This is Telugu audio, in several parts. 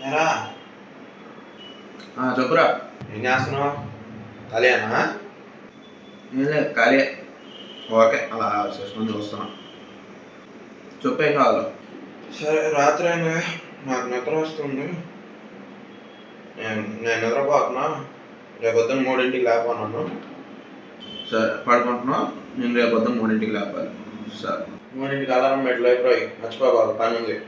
ఎరా చెప్పురా. ఏం చేస్తున్నావు? ఖాళీనా? ఏం లేదు, ఖాళీ. ఓకే, అలా చేసుకొని చూస్తున్నాం. చెప్పు, ఏం కావాలి? సరే, రాత్రి అయింది, నాకు నిద్ర వస్తుంది. నేను నిద్రపోతున్నా. రేపొద్దున 3ంటికి లేకపోన్నాను. సరే, పడుకుంటున్నావు. నేను రేపు పొద్దున్న 3ంటికి లేపాలి. సరే, 3ంటికి అలారం పెట్టి అయిపోయి మర్చిపోబాబు, పని ఉంది.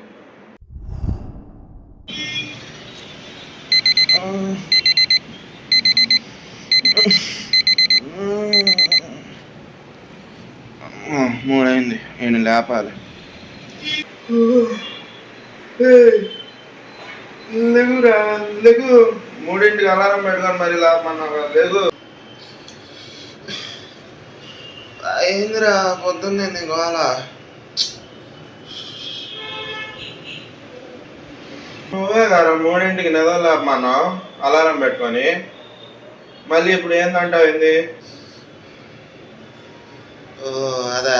మూడైంది, నేను లేపాలి. లేగురా, లేగు. 3ంటికి అలారం పెట్టుకొని మరి లేపమన్నావా? లేగు. అయిందిరా, పొద్దున్నే నీకు అలా నువ్వే కదా 3ంటికి నిద్ర లేపమన్నావు అలారం పెట్టుకొని. మళ్ళీ ఇప్పుడు ఏందంటావు? ఏంది? ఓ అదా,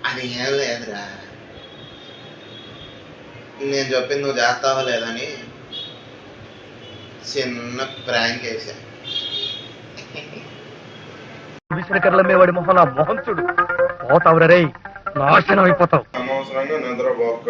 అది ఏం లేదురా, నేను చెప్పింది నువ్వు చేస్తావా లేదని చిన్న ప్రాంక్ వేసా. వాడి మొహం మొహం చూడు, పోతావురా రే, నాశనం అయిపోతావు. అనవసరంగా నిద్రపోక